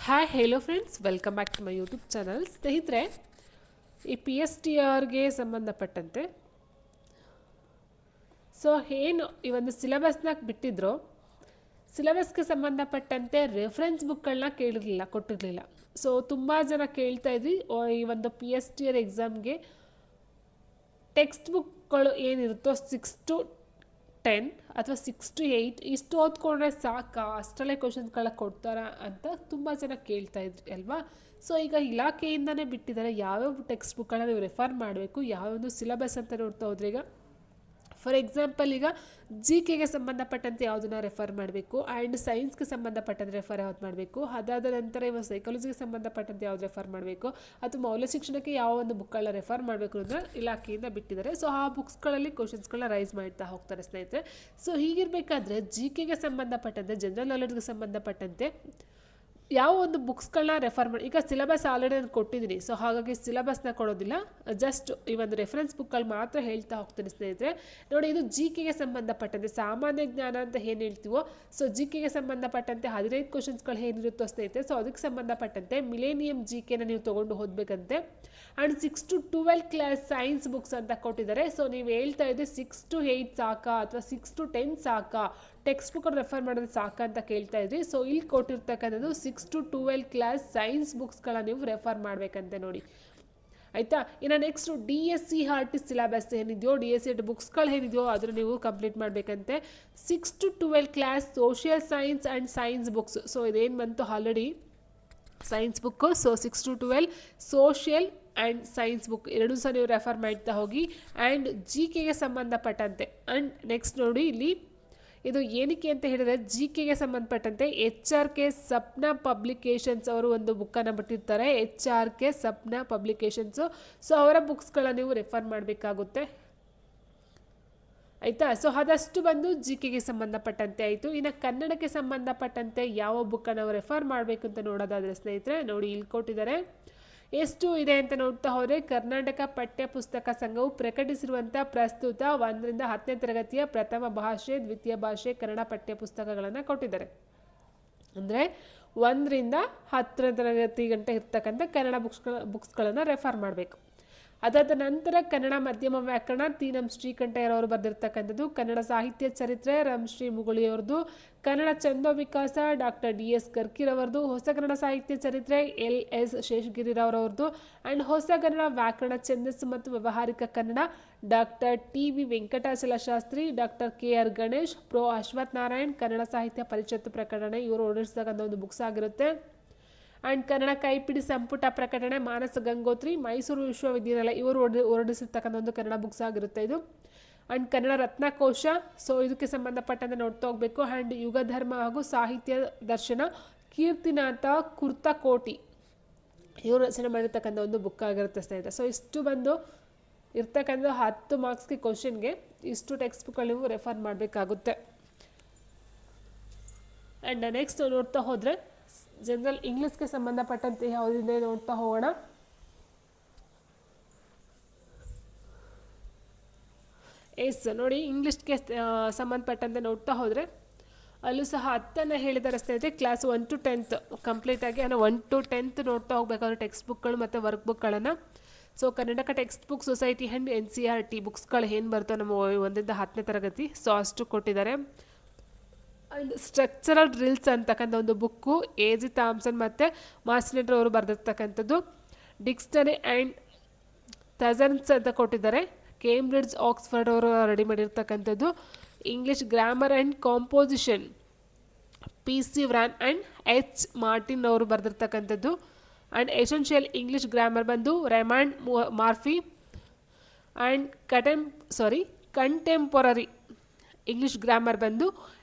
Hi hello friends, welcome back to my YouTube channel. ಸ್ನೇಹಿತರೆ, ಈ P S T ಆರ್ಗೆ ಸಂಬಂಧಪಟ್ಟಂತೆ ಏನು ಈ ಒಂದು ಸಿಲೆಬಸ್ನ ಬಿಟ್ಟಿದ್ರು, ಸಿಲೆಬಸ್ಗೆ ಸಂಬಂಧಪಟ್ಟಂತೆ ರೆಫರೆನ್ಸ್ ಬುಕ್ಗಳನ್ನ ಕೊಟ್ಟಿರಲಿಲ್ಲ. ತುಂಬ ಜನ ಕೇಳ್ತಾ ಇದ್ವಿ ಈ ಒಂದು ಪಿ ಎಸ್ ಟಿ ಆರ್ ಎಕ್ಸಾಮ್ಗೆ ಟೆಕ್ಸ್ಟ್ ಬುಕ್ಗಳು ಏನಿರುತ್ತೋ 6 to 10 ಅಥವಾ 6 to 8 ಇಷ್ಟು ಓದ್ಕೊಂಡ್ರೆ ಸಾಕಾ, ಅಷ್ಟರಲ್ಲೇ ಕ್ವಶನ್ಸ್ಗಳ ಕೊಡ್ತಾರಾ ಅಂತ ತುಂಬ ಜನ ಕೇಳ್ತಾ ಇದ್ರಿ ಅಲ್ವಾ. ಈಗ ಇಲಾಖೆಯಿಂದನೇ ಬಿಟ್ಟಿದ್ದಾರೆ ಯಾವ್ಯಾವ ಟೆಕ್ಸ್ಟ್ ಬುಕ್ಗಳನ್ನ ನೀವು ರೆಫರ್ ಮಾಡಬೇಕು, ಯಾವ್ಯಾವುದು ಸಿಲೆಬಸ್ ಅಂತ ನೋಡ್ತಾ ಹೋದ್ರೆ ಈಗ ಫಾರ್ ಎಕ್ಸಾಂಪಲ್ ಈಗ ಜಿ ಕೆಗೆ ಸಂಬಂಧಪಟ್ಟಂತೆ ಯಾವುದನ್ನ ರೆಫರ್ ಮಾಡಬೇಕು, ಆ್ಯಂಡ್ ಸೈನ್ಸ್ಗೆ ಸಂಬಂಧಪಟ್ಟಂತೆ ರೆಫರ್ ಯಾವ್ದು ಮಾಡಬೇಕು, ಅದಾದ ನಂತರ ಇವಾಗ ಸೈಕಾಲಜಿಗೆ ಸಂಬಂಧಪಟ್ಟಂತೆ ಯಾವ್ದು ರೆಫರ್ ಮಾಡಬೇಕು, ಅಥವಾ ಮೌಲ್ಯ ಶಿಕ್ಷಣಕ್ಕೆ ಯಾವ ಒಂದು ಬುಕ್ಗಳನ್ನ ರೆಫರ್ ಮಾಡಬೇಕು ಅಂತ ಇಲಾಖೆಯಿಂದ ಬಿಟ್ಟಿದ್ದಾರೆ. ಆ ಬುಕ್ಸ್ಗಳಲ್ಲಿ ಕ್ವಶನ್ಸ್ಗಳನ್ನ ರೈಸ್ ಮಾಡ್ತಾ ಹೋಗ್ತಾರೆ ಸ್ನೇಹಿತರೆ. ಹೀಗಿರಬೇಕಾದ್ರೆ ಜಿ ಕೆಗೆ ಸಂಬಂಧಪಟ್ಟಂತೆ, ಜನರಲ್ ನಾಲೆಡ್ಜ್ಗೆ ಸಂಬಂಧಪಟ್ಟಂತೆ ಯಾವ ಒಂದು ಬುಕ್ಸ್ಗಳನ್ನ ರೆಫರ್ ಮಾಡಿ. ಈಗ ಸಿಲೆಬಸ್ ಆಲ್ರೆಡಿ ನಾನು ಕೊಟ್ಟಿದ್ದೀನಿ, ಹಾಗಾಗಿ ಸಿಲೆಬಸ್ನ ಕೊಡೋದಿಲ್ಲ, ಜಸ್ಟ್ ಈ ಒಂದು ರೆಫರೆನ್ಸ್ ಬುಕ್ಗಳು ಮಾತ್ರ ಹೇಳ್ತಾ ಹೋಗ್ತೀನಿ ಸ್ನೇಹಿತರೆ. ನೋಡಿ, ಇದು ಜಿ ಕೆಗೆ ಸಂಬಂಧಪಟ್ಟಂತೆ ಸಾಮಾನ್ಯ ಜ್ಞಾನ ಅಂತ ಏನು ಹೇಳ್ತೀವೋ, ಜಿ ಕೆಗೆ ಸಂಬಂಧಪಟ್ಟಂತೆ 15 ಕ್ವಶನ್ಸ್ಗಳು ಏನಿರುತ್ತೋ ಸ್ನೇಹಿತರೆ, ಅದಕ್ಕೆ ಸಂಬಂಧಪಟ್ಟಂತೆ ಮಿಲೇನಿಯಂ ಜಿ ಕೆನ ನೀವು ತೊಗೊಂಡು ಓದಬೇಕಂತೆ. And 6 to 12 class science books ಅಂತ ಕೊಟ್ಟಿದ್ದಾರೆ. ನೀವು ಹೇಳ್ತಾ ಇದ್ದೆ 6 to 8 ಸಾಕಾ ಅಥವಾ 6 to 10 ಸಾಕಾ, ಟೆಕ್ಸ್ಟ್ ಬುಕ್ ರೆಫರ್ ಮಾಡೋದು ಸಾಕಾ ಅಂತ ಕೇಳ್ತಾ ಇದ್ರಿ. ಇಲ್ಲಿ ಕೊಟ್ಟಿರ್ತಕ್ಕಂಥದ್ದು 6 to 12 ಕ್ಲಾಸ್ ಸೈನ್ಸ್ ಬುಕ್ಸ್ಗಳ ನೀವು ರೆಫರ್ ಮಾಡಬೇಕಂತೆ ನೋಡಿ, ಆಯಿತಾ. ಇನ್ನು next D S C R T syllabus ಏನಿದೆಯೋ, D S C R T ಬುಕ್ಸ್ಗಳು ಏನಿದೆಯೋ ಅದನ್ನು ನೀವು ಕಂಪ್ಲೀಟ್ ಮಾಡಬೇಕಂತೆ. 6 to 12 class social science and science books. ಇದೇನು ಬಂತು already science book. 6 to 12 social and science book ಎರಡೂ ಸಹ ನೀವು ರೆಫರ್ ಮಾಡ್ತಾ ಹೋಗಿ. ಆ್ಯಂಡ್ ಜಿ ಕೆಗೆ ಸಂಬಂಧಪಟ್ಟಂತೆ ಆ್ಯಂಡ್ ನೆಕ್ಸ್ಟ್ ನೋಡಿ, ಇಲ್ಲಿ ಇದು ಏನಕ್ಕೆ ಅಂತ ಹೇಳಿದ್ರೆ ಜಿ ಕೆಗೆ ಸಂಬಂಧಪಟ್ಟಂತೆ H R K Sapna publications ಅವರು ಒಂದು ಬುಕ್ಕನ್ನು ಬಿಟ್ಟಿರ್ತಾರೆ, H R K Sapna publications. ಅವರ ಬುಕ್ಸ್ಗಳನ್ನ ನೀವು ರೆಫರ್ ಮಾಡಬೇಕಾಗುತ್ತೆ, ಆಯಿತಾ. ಅದಷ್ಟು ಬಂದು ಜಿ ಕೆಗೆ ಸಂಬಂಧಪಟ್ಟಂತೆ ಆಯಿತು. ಇನ್ನು ಕನ್ನಡಕ್ಕೆ ಸಂಬಂಧಪಟ್ಟಂತೆ ಯಾವ ಬುಕ್ಕನ್ನು ನಾವು ರೆಫರ್ ಮಾಡಬೇಕು ಅಂತ ನೋಡೋದಾದರೆ ಸ್ನೇಹಿತರೆ, ನೋಡಿ ಇಲ್ಲಿ ಕೊಟ್ಟಿದ್ದಾರೆ. ಎಷ್ಟು ಇದೆ ಅಂತ ನೋಡ್ತಾ ಹೋದರೆ, ಕರ್ನಾಟಕ ಪಠ್ಯ ಪುಸ್ತಕ ಸಂಘವು ಪ್ರಕಟಿಸಿರುವಂಥ ಪ್ರಸ್ತುತ 1 ರಿಂದ 10ನೇ ತರಗತಿಯ ಪ್ರಥಮ ಭಾಷೆ, ದ್ವಿತೀಯ ಭಾಷೆ ಕನ್ನಡ ಪಠ್ಯ ಪುಸ್ತಕಗಳನ್ನು ಕೊಟ್ಟಿದ್ದಾರೆ. ಅಂದರೆ 1 ರಿಂದ 10ನೇ ತರಗತಿ ಗಂಟೆ ಇರ್ತಕ್ಕಂಥ ಕನ್ನಡ ಬುಕ್ಸ್ಗಳನ್ನು ರೆಫರ್ ಮಾಡಬೇಕು. ಅದಾದ ನಂತರ ಕನ್ನಡ ಮಧ್ಯಮ ವ್ಯಾಕರಣ ತಿ ನಂ ಶ್ರೀಕಂಠಯ್ಯರವರು ಬರೆದಿರ್ತಕ್ಕಂಥದ್ದು, ಕನ್ನಡ ಸಾಹಿತ್ಯ ಚರಿತ್ರೆ ರಂಶ್ರೀ ಮುಗುಳಿಯವರದು, ಕನ್ನಡ ಛಂದೋ ವಿಕಾಸ ಡಾಕ್ಟರ್ ಡಿ ಎಸ್ ಕರ್ಕಿರವರದು, ಹೊಸ ಕನ್ನಡ ಸಾಹಿತ್ಯ ಚರಿತ್ರೆ ಎಲ್ ಎಸ್ ಶೇಷಗಿರಿರವರವ್ರದ್ದು, ಆ್ಯಂಡ್ ಹೊಸ ಕನ್ನಡ ವ್ಯಾಕರಣ ಛಂದಸ್ಸು ಮತ್ತು ವ್ಯವಹಾರಿಕ Kannada doctor T V Venkatachala Shastri, doctor K R Ganesh, pro Ashwath Narayan, Kannada Sahitya Parishat ಪ್ರಕಟಣೆ ಇವರು ಓಡಿಸ್ತಕ್ಕಂಥ ಒಂದು ಬುಕ್ಸ್ ಆಗಿರುತ್ತೆ. ಆ್ಯಂಡ್ ಕನ್ನಡ ಕೈಪಿಡಿ ಸಂಪುಟ ಪ್ರಕಟಣೆ ಮಾನಸ ಗಂಗೋತ್ರಿ, ಮೈಸೂರು ವಿಶ್ವವಿದ್ಯಾನಿಲಯ ಇವರು ಹೊರಡಿಸಿರ್ತಕ್ಕಂಥ ಒಂದು ಕನ್ನಡ ಬುಕ್ಸ್ ಆಗಿರುತ್ತೆ ಇದು. ಆ್ಯಂಡ್ ಕನ್ನಡ ರತ್ನಕೋಶ, ಇದಕ್ಕೆ ಸಂಬಂಧಪಟ್ಟಂತೆ ನೋಡ್ತಾ ಹೋಗಬೇಕು. ಆ್ಯಂಡ್ ಯುಗ ಧರ್ಮ ಹಾಗೂ ಸಾಹಿತ್ಯ ದರ್ಶನ ಕೀರ್ತಿನಾಥ ಕುರ್ತಕೋಟಿ ಇವರು ರಚನೆ ಮಾಡಿರ್ತಕ್ಕಂಥ ಒಂದು ಬುಕ್ ಆಗಿರುತ್ತೆ ಸ್ನೇಹಿತರೆ. ಇಷ್ಟು ಬಂದು ಇರ್ತಕ್ಕಂಥ 10 ಮಾರ್ಕ್ಸ್ಗೆ ಕ್ವಶನ್ಗೆ ಇಷ್ಟು ಟೆಕ್ಸ್ಟ್ ಬುಕ್ಗಳು ನೀವು ರೆಫರ್ ಮಾಡಬೇಕಾಗುತ್ತೆ. ಆ್ಯಂಡ್ ನೆಕ್ಸ್ಟ್ ನೋಡ್ತಾ ಹೋದರೆ ಜನರಲ್ ಇಂಗ್ಲೀಷ್ಗೆ ಸಂಬಂಧಪಟ್ಟಂತೆ ಯಾವುದಿದೆ ನೋಡ್ತಾ ಹೋಗೋಣ. ನೋಡಿ, ಇಂಗ್ಲೀಷ್ಗೆ ಸಂಬಂಧಪಟ್ಟಂತೆ ನೋಡ್ತಾ ಹೋದರೆ ಅಲ್ಲೂ ಸಹ 10 ಹೇಳಿದ್ದಾರೆ ಸ್ನೇಹಿತರೆ. ಕ್ಲಾಸ್ 1 to 10 ಕಂಪ್ಲೀಟಾಗಿ 1 to 10 ನೋಡ್ತಾ ಹೋಗ್ಬೇಕಾದ್ರೆ ಟೆಕ್ಸ್ಟ್ ಬುಕ್ಗಳು ಮತ್ತು ವರ್ಕ್ ಬುಕ್ಗಳನ್ನು. Karnataka text book society and NCERT ಬುಕ್ಸ್ಗಳು ಏನು ಬರ್ತವೆ ನಮ್ಮ 1 ರಿಂದ 10ನೇ ತರಗತಿ, ಅಷ್ಟು ಕೊಟ್ಟಿದ್ದಾರೆ. ಆ್ಯಂಡ್ ಸ್ಟ್ರಕ್ಚರಲ್ ಡ್ರಿಲ್ಸ್ ಅಂತಕ್ಕಂಥ ಒಂದು ಬುಕ್ಕು ಎ.ಜಿ. ಥಾಮ್ಸನ್ ಮತ್ತು ಮಾರ್ಸಿನೆಟ್ ಅವರು ಬರೆದಿರ್ತಕ್ಕಂಥದ್ದು. ಡಿಕ್ಸ್ನರಿ ಆ್ಯಂಡ್ ಥಜನ್ಸ್ ಅಂತ ಕೊಟ್ಟಿದ್ದಾರೆ, ಕೇಂಬ್ರಿಡ್ಜ್ ಆಕ್ಸ್ಫರ್ಡ್ ಅವರು ರೆಡಿ ಮಾಡಿರ್ತಕ್ಕಂಥದ್ದು. English grammar and composition PC Wren and H. Martin ಅವರು ಬರೆದಿರ್ತಕ್ಕಂಥದ್ದು. ಆ್ಯಂಡ್ ಎಸೆನ್ಷಿಯಲ್ ಇಂಗ್ಲೀಷ್ ಗ್ರಾಮರ್ ಬಂದು Raymond Murphy. And contemporary English grammar ಬಂದು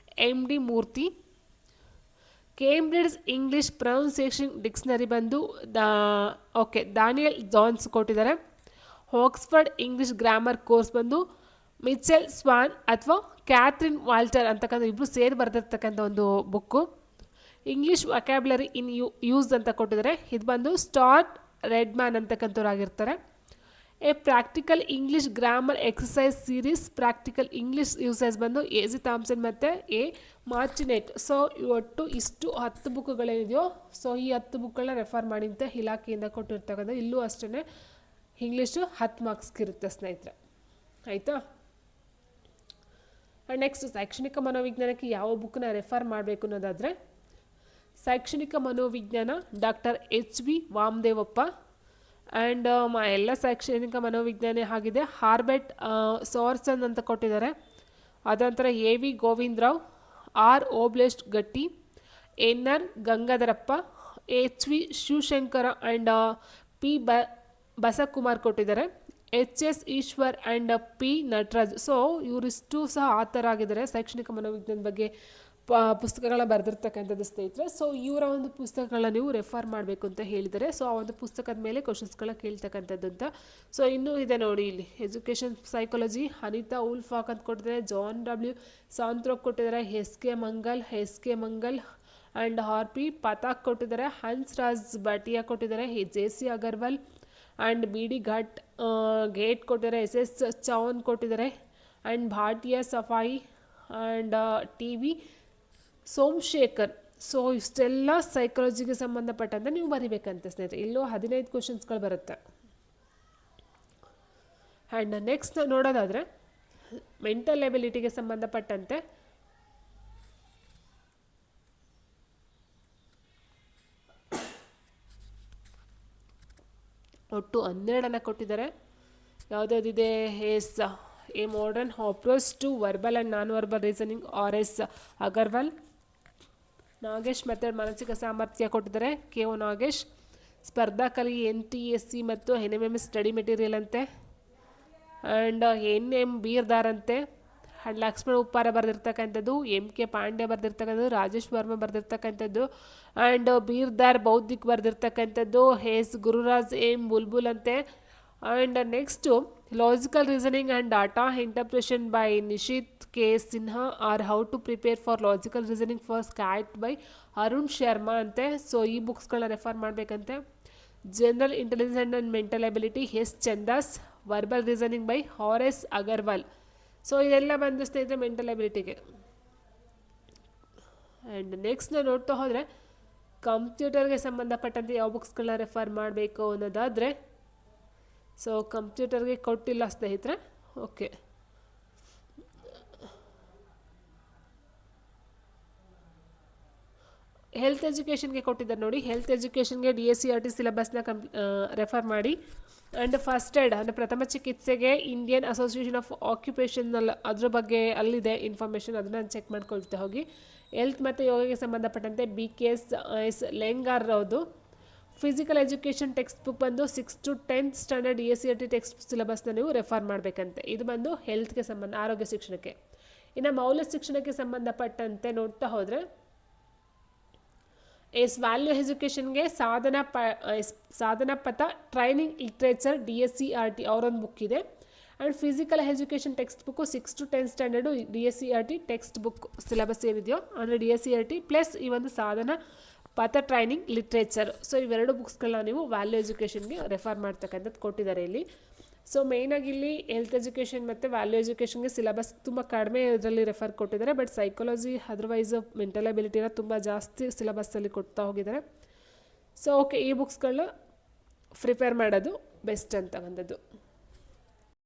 MD Murthy. Cambridge English pronunciation dictionary ಬಂದು ದಾನಿಯಲ್ ಜಾನ್ಸ್ ಕೊಟ್ಟಿದ್ದಾರೆ. ಆಕ್ಸ್ಫರ್ಡ್ ಇಂಗ್ಲೀಷ್ ಗ್ರಾಮರ್ ಕೋರ್ಸ್ ಬಂದು Michael Swan ಅಥವಾ Catherine Walter ಅಂತಕ್ಕಂಥ ಇಬ್ಬರು ಸೇರಿ ಬರೆದಿರ್ತಕ್ಕಂಥ ಒಂದು ಬುಕ್ಕು. ಇಂಗ್ಲೀಷ್ ವೊಕ್ಯಾಬ್ಯುಲರಿ ಇನ್ ಯೂಸ್ ಅಂತ ಕೊಟ್ಟಿದ್ದಾರೆ, ಇದು ಬಂದು ಸ್ಟಾರ್ಟ್ ರೆಡ್ಮ್ಯಾನ್ ಅಂತಕ್ಕಂಥವ್ರು ಆಗಿರ್ತಾರೆ. A practical English grammar exercise series practical English usage ಬಂದು ಎ ಜಿ ಥಾಮ್ಸನ್ ಮತ್ತು ಎ ಮಾರ್ಟಿನೆಟ್. ಸೊ ಒಟ್ಟು ಇಷ್ಟು 10 ಬುಕ್ಗಳೇನಿದೆಯೋ ಸೊ ಈ 10 ಬುಕ್ಗಳನ್ನ ರೆಫರ್ ಮಾಡಿ ಅಂತ ಇಲಾಖೆಯಿಂದ ಕೊಟ್ಟಿರ್ತಕ್ಕಂಥ. ಇಲ್ಲೂ ಅಷ್ಟೇ ಇಂಗ್ಲೀಷು 10 ಮಾರ್ಕ್ಸ್ಗೆ ಇರುತ್ತೆ ಸ್ನೇಹಿತರೆ, ಆಯಿತಾ. ಆ್ಯಂಡ್ ನೆಕ್ಸ್ಟ್ ಶೈಕ್ಷಣಿಕ ಮನೋವಿಜ್ಞಾನಕ್ಕೆ ಯಾವ ಬುಕ್ನ ರೆಫರ್ ಮಾಡಬೇಕು ಅನ್ನೋದಾದರೆ ಶೈಕ್ಷಣಿಕ ಮನೋವಿಜ್ಞಾನ doctor H V Vamadevappa. And ಎಲ್ಲ ಶೈಕ್ಷಣಿಕ ಮನೋವಿಜ್ಞಾನ ಆಗಿದೆ. ಹಾರ್ಬೆಟ್ ಸೋರ್ಸನ್ ಅಂತ ಕೊಟ್ಟಿದ್ದಾರೆ. ಅದಂತರ A V Govindarao, R Obalesh Gatti, N R Gangadharappa, H V Shivashankara and P Basakumar ಕೊಟ್ಟಿದ್ದಾರೆ. H S Eshwar and P Nataraj. So ಇವರಿಷ್ಟು ಸಹ ಆಥರ್ ಆಗಿದ್ದಾರೆ ಶೈಕ್ಷಣಿಕ ಮನೋವಿಜ್ಞಾನ ಬಗ್ಗೆ ಪುಸ್ತಕಗಳನ್ನ ಬರೆದಿರ್ತಕ್ಕಂಥದ್ದು ಸ್ನೇಹಿತರೆ. ಸೊ ಇವರ ಒಂದು ಪುಸ್ತಕಗಳನ್ನ ನೀವು ರೆಫರ್ ಮಾಡಬೇಕು ಅಂತ ಹೇಳಿದ್ದಾರೆ. ಸೊ ಆ ಒಂದು ಪುಸ್ತಕದ ಮೇಲೆ ಕ್ವಶನ್ಸ್ಗಳನ್ನ ಕೇಳ್ತಕ್ಕಂಥದ್ದು ಅಂತ. ಸೊ ಇನ್ನೂ ಇದೆ ನೋಡಿ ಇಲ್ಲಿ ಎಜುಕೇಷನ್ ಸೈಕಾಲಜಿ ಅನಿತಾ ಉಲ್ಫಾಕ್ ಅಂತ ಕೊಟ್ಟಿದ್ದಾರೆ. ಜಾನ್ ಡಬ್ಲ್ಯೂ ಸಾಂತ್ರೋಕ್ ಕೊಟ್ಟಿದ್ದಾರೆ. S K Mangal and R P Pathak ಕೊಟ್ಟಿದ್ದಾರೆ. ಹನ್ಸ್ ರಾಜ್ ಬಾಟಿಯಾ ಕೊಟ್ಟಿದ್ದಾರೆ. J C Aggarwal and B D ಗೇಟ್ ಕೊಟ್ಟಿದ್ದಾರೆ. ಎಸ್ ಎಸ್ ಚೌನ್ ಕೊಟ್ಟಿದ್ದಾರೆ. And Bhatia Safaya and T V Somashekar. So ಇಷ್ಟೆಲ್ಲ ಸೈಕಾಲಜಿಗೆ ಸಂಬಂಧಪಟ್ಟಂತೆ ನೀವು ಬರಿಬೇಕಂತೆ ಸ್ನೇಹಿತರೆ. ಇಲ್ಲೂ 15 ಕ್ವಶನ್ಸ್ಗಳು ಬರುತ್ತೆ. ಆ್ಯಂಡ್ ನೆಕ್ಸ್ಟ್ ನೋಡೋದಾದರೆ ಮೆಂಟಲ್ ಎಬಿಲಿಟಿಗೆ ಸಂಬಂಧಪಟ್ಟಂತೆ ಒಟ್ಟು 12 ಕೊಟ್ಟಿದ್ದಾರೆ. ಯಾವುದ್ಯಾವುದಿದೆ? S A modern approach to verbal and non verbal reasoning R S Agarwal. Nagesh method ಮಾನಸಿಕ ಸಾಮರ್ಥ್ಯ ಕೊಟ್ಟಿದ್ದಾರೆ. K O Nagesh. ಸ್ಪರ್ಧಾ ಕಲಿ NTSC ಮತ್ತು NMM ಸ್ಟಡಿ ಮೆಟೀರಿಯಲ್ ಅಂತೆ. ಆ್ಯಂಡ್ NM ಬೀರ್ದಾರ್ ಅಂತೆ. ಆ್ಯಂಡ್ ಲಕ್ಷ್ಮಣ ಉಪ್ಪಾರ ಬರೆದಿರ್ತಕ್ಕಂಥದ್ದು, MK ಪಾಂಡ್ಯ ಬರೆದಿರ್ತಕ್ಕಂಥದ್ದು, ರಾಜೇಶ್ ವರ್ಮ ಬರೆದಿರ್ತಕ್ಕಂಥದ್ದು, ಆ್ಯಂಡ್ ಬೀರ್ದಾರ್ ಬೌದ್ಧಿಕ್ ಬರೆದಿರ್ತಕ್ಕಂಥದ್ದು, ಎಸ್ ಗುರುರಾಜ್ ಎಂ ಬುಲ್ಬುಲ್ ಅಂತೆ. And next logical reasoning and data interpretation by Nishit K Sinha or how to prepare for logical reasoning for CAT by Arun Sharma ಅಂತೆ. ಸೊ ಈ ಬುಕ್ಸ್ಗಳನ್ನ ರೆಫರ್ ಮಾಡಬೇಕಂತೆ. General intelligence and mental ability S Chandas. Verbal reasoning by R S Agarwal. So ಇದೆಲ್ಲ ಬಂದು ಸ್ನೇಹಿತರೆ mental ಎಬಿಲಿಟಿಗೆ. And next ನಾವು ನೋಡ್ತಾ ಹೋದರೆ ಕಂಪ್ಯೂಟರ್ಗೆ ಸಂಬಂಧಪಟ್ಟಂತೆ ಯಾವ ಬುಕ್ಸ್ಗಳನ್ನ ರೆಫರ್ ಮಾಡಬೇಕು ಅನ್ನೋದಾದರೆ ಸೊ ಕಂಪ್ಯೂಟರ್ಗೆ ಕೊಟ್ಟಿಲ್ಲ ಸ್ನೇಹಿತರೆ. ಓಕೆ, ಹೆಲ್ತ್ ಎಜುಕೇಷನ್ಗೆ ಕೊಟ್ಟಿದ್ದಾರೆ ನೋಡಿ. ಹೆಲ್ತ್ ಎಜುಕೇಷನ್ಗೆ DSCRT ಸಿಲೆಬಸ್ನ ರೆಫರ್ ಮಾಡಿ. ಆ್ಯಂಡ್ ಫಸ್ಟ್ ಏಡ್ ಅಂದರೆ ಪ್ರಥಮ ಚಿಕಿತ್ಸೆಗೆ ಇಂಡಿಯನ್ ಅಸೋಸಿಯೇಷನ್ ಆಫ್ ಆಕ್ಯುಪೇಷನಲ್ ಅದ್ರ ಬಗ್ಗೆ ಅಲ್ಲಿದೆ ಇನ್ಫಾರ್ಮೇಷನ್, ಅದನ್ನು ಚೆಕ್ ಮಾಡ್ಕೊಳ್ತಾ ಹೋಗಿ. ಹೆಲ್ತ್ ಮತ್ತು ಯೋಗಕ್ಕೆ ಸಂಬಂಧಪಟ್ಟಂತೆ BKS ಲೆಂಗಾರ್ ಅವ್ರದ್ದು. ಫಿಸಿಕಲ್ ಎಜುಕೇಷನ್ ಟೆಕ್ಸ್ಟ್ ಬುಕ್ ಬಂದು 6th to 10th standard DSCRT text ಸಿಲೆಬಸ್ನ ನೀವು ರೆಫರ್ ಮಾಡಬೇಕಂತೆ. ಇದು ಬಂದು ಹೆಲ್ತ್ಗೆ ಆರೋಗ್ಯ ಶಿಕ್ಷಣಕ್ಕೆ. ಇನ್ನು ಮೌಲ್ಯ ಶಿಕ್ಷಣಕ್ಕೆ ಸಂಬಂಧಪಟ್ಟಂತೆ ನೋಡ್ತಾ ಹೋದರೆ ವ್ಯಾಲ್ಯೂ ಎಜುಕೇಷನ್ಗೆ ಸಾಧನಾ ಪಥ ಟ್ರೈನಿಂಗ್ ಲಿಟ್ರೇಚರ್ DSCRT ಅವರೊಂದು ಬುಕ್ ಇದೆ. And physical education text book 6th to 10th standard DSCRT text book syllabus ಏನಿದೆಯೋ ಅಂದರೆ DSCRT ಪ್ಲಸ್ ಈ ಒಂದು ಸಾಧನ ಪಥ ಟ್ರೈನಿಂಗ್ ಲಿಟ್ರೇಚರ್. ಸೊ ಇವೆರಡು ಬುಕ್ಸ್ಗಳನ್ನ ನೀವು ವ್ಯಾಲ್ಯೂ ಎಜುಕೇಷನ್ಗೆ ರೆಫರ್ ಮಾಡ್ತಕ್ಕಂಥದ್ದು ಕೊಟ್ಟಿದ್ದಾರೆ ಇಲ್ಲಿ. ಸೊ ಮೇಯ್ನಾಗಿ ಇಲ್ಲಿ ಹೆಲ್ತ್ ಎಜುಕೇಷನ್ ಮತ್ತು ವ್ಯಾಲ್ಯೂ ಎಜುಕೇಷನ್ಗೆ ಸಿಲೆಬಸ್ ತುಂಬ ಕಡಿಮೆ ಇದರಲ್ಲಿ ರೆಫರ್ ಕೊಟ್ಟಿದ್ದಾರೆ. ಬಟ್ ಸೈಕಾಲಜಿ ಅದರ್ವೈಸ್ ಮೆಂಟಲ್ ಎಬಿಲಿಟಿನ ತುಂಬ ಜಾಸ್ತಿ ಸಿಲೆಬಸ್ಸಲ್ಲಿ ಕೊಡ್ತಾ ಹೋಗಿದ್ದಾರೆ. ಸೊ ಓಕೆ, ಈ ಬುಕ್ಸ್ಗಳನ್ನ ಪ್ರಿಪೇರ್ ಮಾಡೋದು ಬೆಸ್ಟ್ ಅಂತಕ್ಕಂಥದ್ದು.